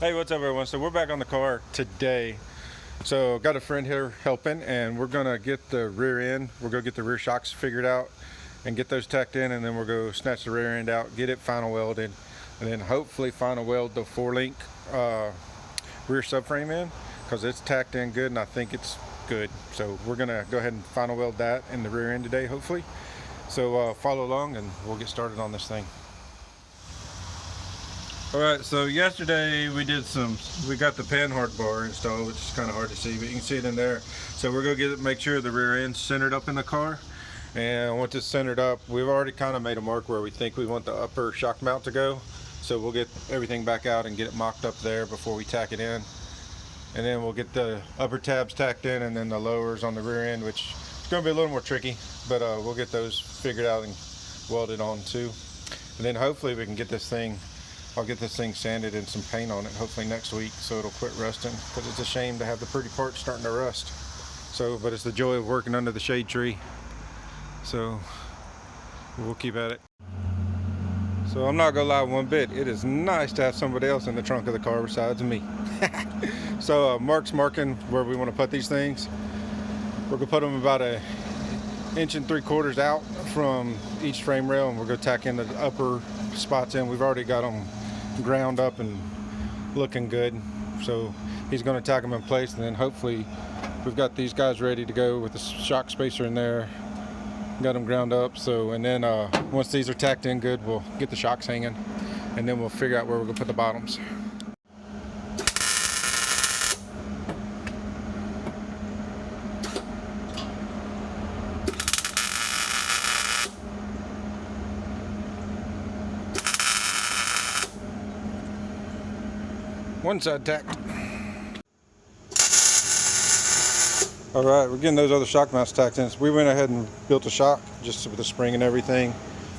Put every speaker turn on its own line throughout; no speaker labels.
Hey, what's up everyone? So we're back on the car today. So got a friend here helping, and we're gonna get the rear end. We're gonna get the rear shocks figured out and get those tacked in, and then we'll go snatch the rear end out, get it final welded, and then hopefully final weld the 4-link rear subframe in, because it's tacked in good and I think it's good. So we're gonna go ahead and final weld that in the rear end today, hopefully. So follow along and we'll get started on this thing. Alright, so yesterday we got the panhard bar installed, which is kind of hard to see, but you can see it in there. So we're going to make sure the rear end's centered up in the car. And once it's centered up, we've already kind of made a mark where we think we want the upper shock mount to go. So we'll get everything back out and get it mocked up there before we tack it in. And then we'll get the upper tabs tacked in, and then the lowers on the rear end, which is going to be a little more tricky, but we'll get those figured out and welded on too. And then hopefully we can get this thing, I'll get this thing sanded and some paint on it hopefully next week, so it'll quit rusting, because it's a shame to have the pretty parts starting to rust. So, but it's the joy of working under the shade tree, so we'll keep at it. So I'm not gonna lie one bit, it is nice to have somebody else in the trunk of the car besides me. So Mark's marking where we want to put these things. We're gonna put them about 1 3/4 inches out from each frame rail, and we're gonna tack in the upper spots in. We've already got them ground up and looking good, so he's going to tack them in place, and then hopefully we've got these guys ready to go with the shock spacer in there, got them ground up. So, and then once these are tacked in good, we'll get the shocks hanging, and then we'll figure out where we're going to put the bottoms. One side tacked. All right, we're getting those other shock mounts tacked in. So we went ahead and built a shock just with the spring and everything,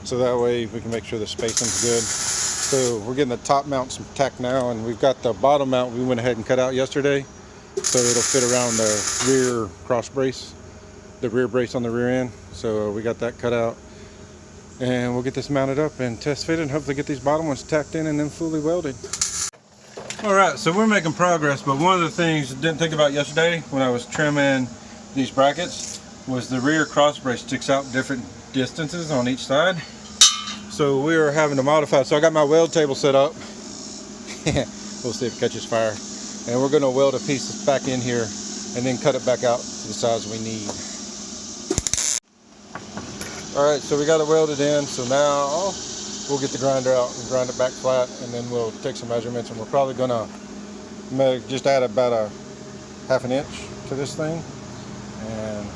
so that way we can make sure the spacing's good. So we're getting the top mounts tacked now, and we've got the bottom mount we went ahead and cut out yesterday, so it'll fit around the rear cross brace, the rear brace on the rear end. So we got that cut out, and we'll get this mounted up and test fit it, and hopefully get these bottom ones tacked in and then fully welded. Alright, so we're making progress, but one of the things I didn't think about yesterday when I was trimming these brackets was the rear cross brace sticks out different distances on each side. So we were having to modify. So I got my weld table set up. We'll see if it catches fire. And we're going to weld a piece back in here and then cut it back out to the size we need. Alright, so we got it welded in. So now we'll get the grinder out and grind it back flat, and then we'll take some measurements, and we're probably gonna just add about 1/2 inch to this thing, and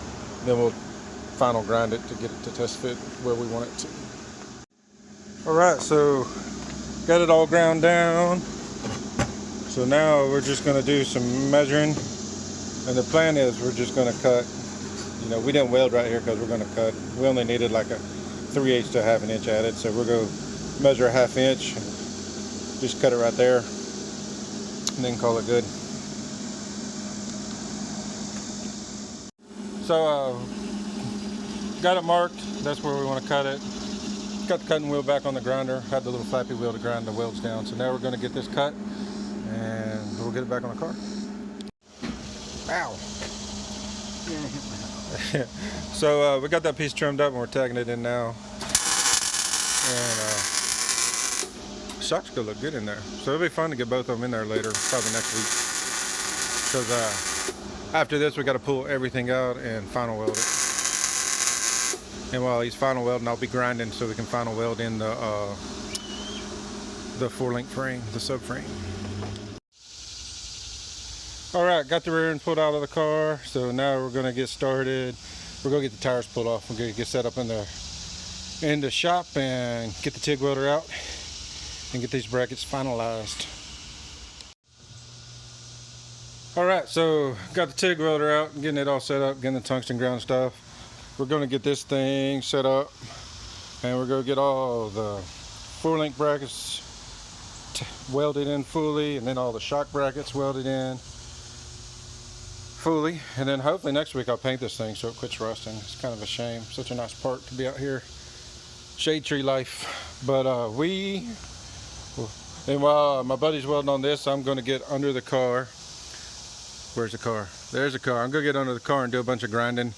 then we'll final grind it to get it to test fit where we want it to. Alright, so got it all ground down. So now we're just gonna do some measuring, and the plan is we're just gonna cut, you know, we didn't weld right here because we're gonna cut, we only needed like a 3/8 to 1/2 inch added, so we're going to measure 1/2 inch and just cut it right there and then call it good. So got it marked, that's where we want to cut it. Got the cutting wheel back on the grinder, had the little flappy wheel to grind the welds down. So now we're going to get this cut and we'll get it back on the car. Ow! So we got that piece trimmed up and we're tagging it in now, and shocks gonna look good in there, so it'll be fun to get both of them in there later, probably next week, because after this we got to pull everything out and final weld it. And while he's final welding, I'll be grinding so we can final weld in the 4-link frame, the subframe. Alright, got the rear end pulled out of the car, so now we're going to get started. We're going to get the tires pulled off. We're going to get set up in the shop and get the TIG welder out and get these brackets finalized. Alright, so got the TIG welder out, getting it all set up, getting the tungsten ground stuff. We're going to get this thing set up, and we're going to get all the 4-link brackets welded in fully, and then all the shock brackets welded in fully, and then hopefully next week I'll paint this thing so it quits rusting. It's kind of a shame, such a nice part to be out here, shade tree life. But we And while my buddy's welding on this, I'm going to get under the car. Where's the car? There's the car. I'm going to get under the car and do a bunch of grinding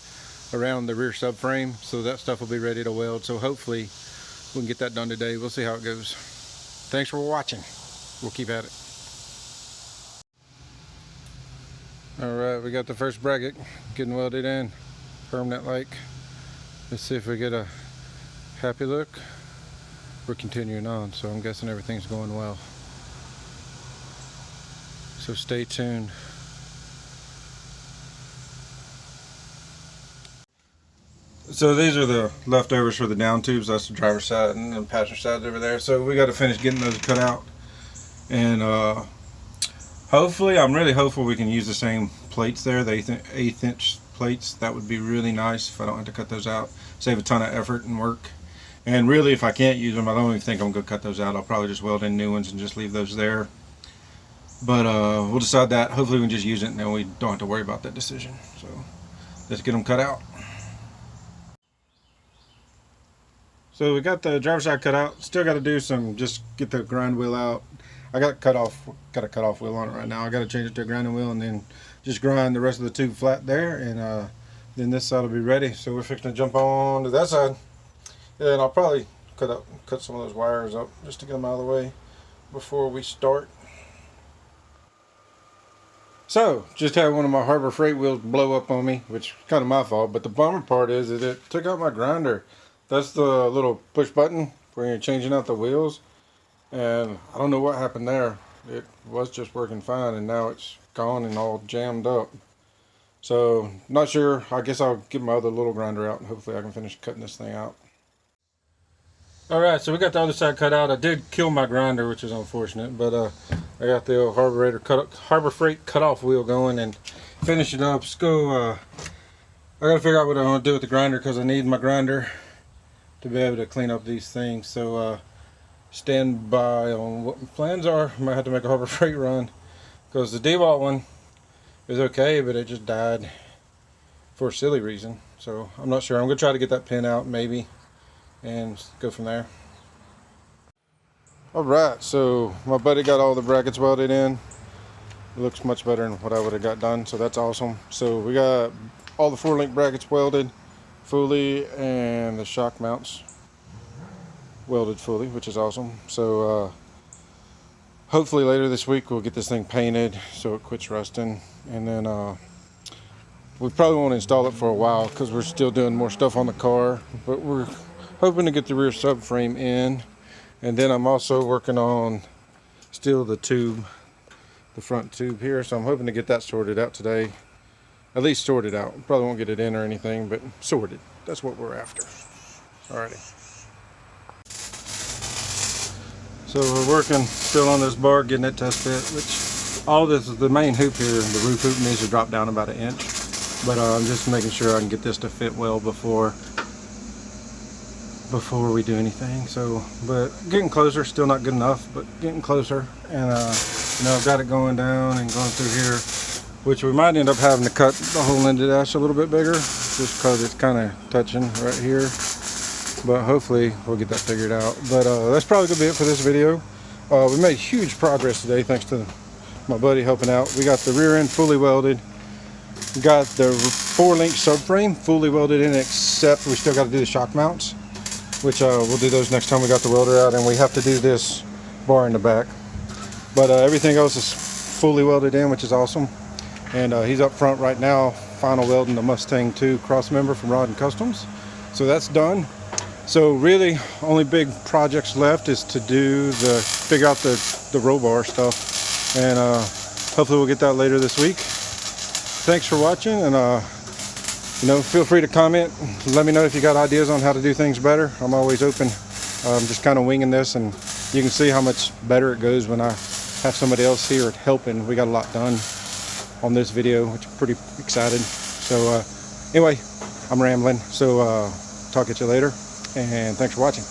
around the rear subframe, so that stuff will be ready to weld. So hopefully we can get that done today. We'll see how it goes. Thanks for watching. We'll keep at it. Alright, we got the first bracket getting welded in, permanent like. Let's see if we get a happy look. We're continuing on, so I'm guessing everything's going well. So stay tuned. So these are the leftovers for the down tubes. That's the driver's side and the passenger side over there. So we got to finish getting those cut out. And hopefully, I'm really hopeful we can use the same plates there, the 1/8 inch plates. That would be really nice if I don't have to cut those out. Save a ton of effort and work. And really, if I can't use them, I don't even think I'm going to cut those out. I'll probably just weld in new ones and just leave those there. But we'll decide that. Hopefully we can just use it and then we don't have to worry about that decision. So let's get them cut out. So we got the driver's side cut out. Still got to do some, just get the grind wheel out. I got a cut off wheel on it right now. I got to change it to a grinding wheel and then just grind the rest of the tube flat there, and then this side will be ready. So we're fixing to jump on to that side. And I'll probably cut some of those wires up just to get them out of the way before we start. So, just had one of my Harbor Freight wheels blow up on me, which is kind of my fault, but the bummer part is that it took out my grinder. That's the little push button where you're changing out the wheels, and I don't know what happened there. It was just working fine, and now it's gone and all jammed up. So, not sure. I guess I'll get my other little grinder out, and hopefully I can finish cutting this thing out. Alright, so we got the other side cut out. I did kill my grinder, which is unfortunate, but I got the old Harbor Freight cut-off wheel going and finish it up. Let's go. I got to figure out what I want to do with the grinder because I need my grinder to be able to clean up these things. So stand by on what my plans are. I might have to make a Harbor Freight run because the DeWalt one is okay, but it just died for a silly reason. So I'm not sure. I'm going to try to get that pin out maybe and go from there. Alright, so my buddy got all the brackets welded in. It looks much better than what I would have got done, so that's awesome. So we got all the 4-link brackets welded fully and the shock mounts welded fully, which is awesome. So hopefully later this week we'll get this thing painted so it quits rusting, and then we probably won't install it for a while because we're still doing more stuff on the car, but we're hoping to get the rear subframe in. And then I'm also working on still the tube, the front tube here, so I'm hoping to get that sorted out today. At least sorted out. Probably won't get it in or anything, but sorted. That's what we're after. Alrighty. So we're working still on this bar, getting it test fit, which all this is the main hoop here, the roof hoop needs to drop down about 1 inch. But I'm just making sure I can get this to fit well before we do anything. So, but getting closer, still not good enough, but getting closer. And you know, I've got it going down and going through here, which we might end up having to cut the whole end of the dash a little bit bigger just because it's kind of touching right here, but hopefully we'll get that figured out. But that's probably gonna be it for this video. We made huge progress today thanks to my buddy helping out. We got the rear end fully welded. We got the 4-link subframe fully welded in, except we still got to do the shock mounts, which we'll do those next time we got the welder out, and we have to do this bar in the back. But everything else is fully welded in, which is awesome. And he's up front right now, final welding the Mustang II cross member from Rod&Customs. So that's done. So really, only big projects left is to do figure out the roll bar stuff, and hopefully we'll get that later this week. Thanks for watching, and you know, feel free to comment. Let me know if you got ideas on how to do things better. I'm always open. I'm just kind of winging this, and you can see how much better it goes when I have somebody else here helping. We got a lot done on this video, which I'm pretty excited. So anyway, I'm rambling. So talk at you later, and thanks for watching.